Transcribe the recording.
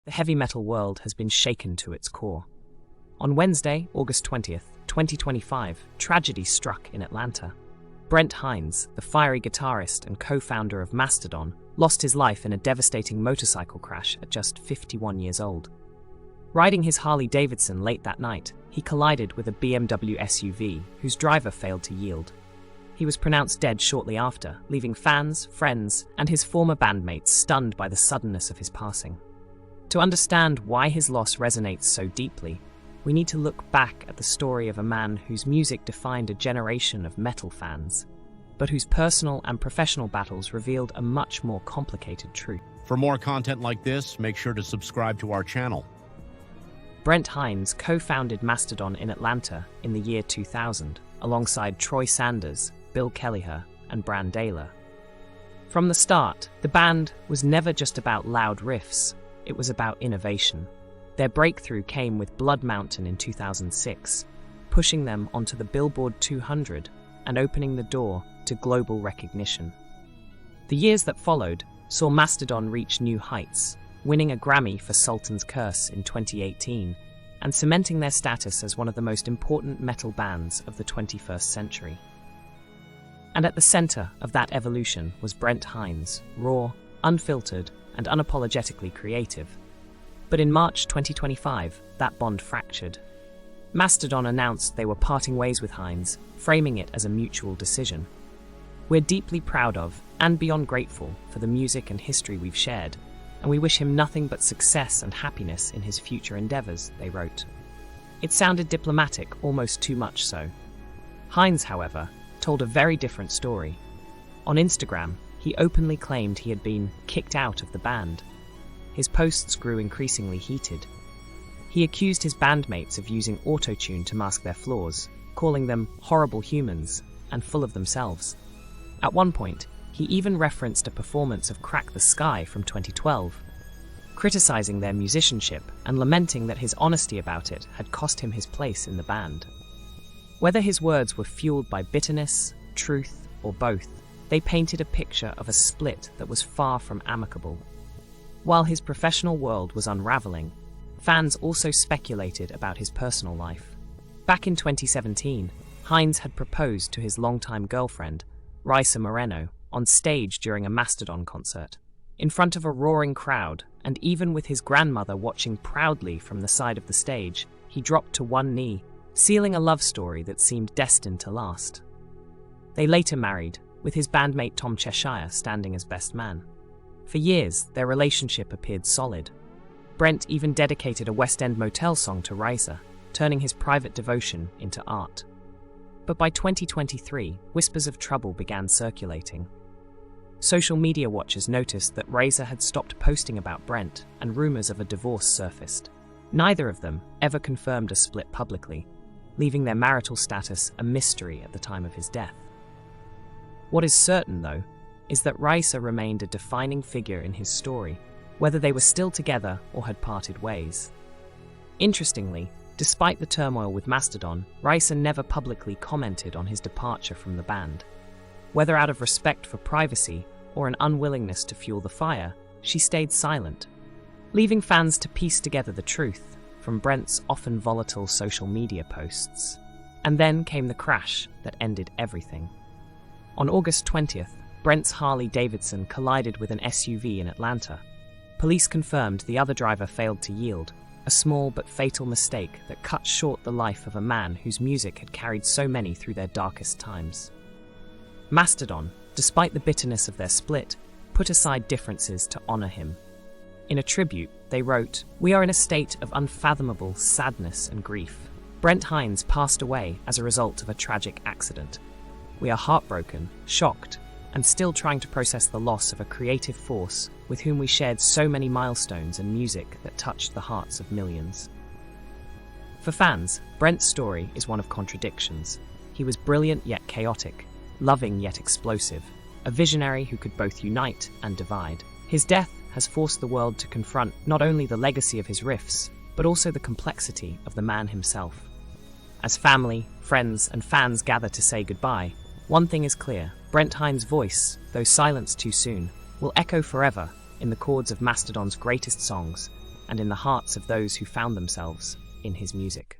The heavy metal world has been shaken to its core. On Wednesday, August 20th, 2025, tragedy struck in Atlanta. Brent Hinds, the fiery guitarist and co-founder of Mastodon, lost his life in a devastating motorcycle crash at just 51 years old. Riding his Harley Davidson late that night, he collided with a BMW SUV whose driver failed to yield. He was pronounced dead shortly after, leaving fans, friends, and his former bandmates stunned by the suddenness of his passing. To understand why his loss resonates so deeply, we need to look back at the story of a man whose music defined a generation of metal fans, but whose personal and professional battles revealed a much more complicated truth. For more content like this, make sure to subscribe to our channel. Brent Hinds co-founded Mastodon in Atlanta in the year 2000, alongside Troy Sanders, Bill Kelliher, and Bran Daylor. From the start, the band was never just about loud riffs, it was about innovation. Their breakthrough came with Blood Mountain in 2006, pushing them onto the Billboard 200 and opening the door to global recognition. The years that followed saw Mastodon reach new heights, winning a Grammy for Sultan's Curse in 2018 and cementing their status as one of the most important metal bands of the 21st century. And at the center of that evolution was Brent Hinds, raw, unfiltered, and unapologetically creative. But in March 2025, that bond fractured. Mastodon announced they were parting ways with Hinds, framing it as a mutual decision. We're deeply proud of, and beyond grateful, for the music and history we've shared, and we wish him nothing but success and happiness in his future endeavors, they wrote. It sounded diplomatic, almost too much so. Hinds, however, told a very different story. On Instagram, he openly claimed he had been kicked out of the band. His posts grew increasingly heated. He accused his bandmates of using autotune to mask their flaws, calling them horrible humans and full of themselves. At one point, he even referenced a performance of Crack the Sky from 2012, criticizing their musicianship and lamenting that his honesty about it had cost him his place in the band. Whether his words were fueled by bitterness, truth, or both, they painted a picture of a split that was far from amicable. While his professional world was unraveling, fans also speculated about his personal life. Back in 2017, Hinds had proposed to his longtime girlfriend, Raisa Moreno, on stage during a Mastodon concert. In front of a roaring crowd, and even with his grandmother watching proudly from the side of the stage, he dropped to one knee, sealing a love story that seemed destined to last. They later married, with his bandmate Tom Cheshire standing as best man. For years, their relationship appeared solid. Brent even dedicated a West End motel song to Raisa, turning his private devotion into art. But by 2023, whispers of trouble began circulating. Social media watchers noticed that Raisa had stopped posting about Brent, and rumors of a divorce surfaced. Neither of them ever confirmed a split publicly, leaving their marital status a mystery at the time of his death. What is certain, though, is that Raisa remained a defining figure in his story, whether they were still together or had parted ways. Interestingly, despite the turmoil with Mastodon, Raisa never publicly commented on his departure from the band. Whether out of respect for privacy or an unwillingness to fuel the fire, she stayed silent, leaving fans to piece together the truth from Brent's often volatile social media posts. And then came the crash that ended everything. On August 20th, Brent's Harley Davidson collided with an SUV in Atlanta. Police confirmed the other driver failed to yield, a small but fatal mistake that cut short the life of a man whose music had carried so many through their darkest times. Mastodon, despite the bitterness of their split, put aside differences to honor him. In a tribute, they wrote, "We are in a state of unfathomable sadness and grief. Brent Hinds passed away as a result of a tragic accident. We are heartbroken, shocked, and still trying to process the loss of a creative force with whom we shared so many milestones and music that touched the hearts of millions." For fans, Brent's story is one of contradictions. He was brilliant yet chaotic, loving yet explosive, a visionary who could both unite and divide. His death has forced the world to confront not only the legacy of his riffs, but also the complexity of the man himself. As family, friends, and fans gather to say goodbye, one thing is clear: Brent Hinds' voice, though silenced too soon, will echo forever in the chords of Mastodon's greatest songs and in the hearts of those who found themselves in his music.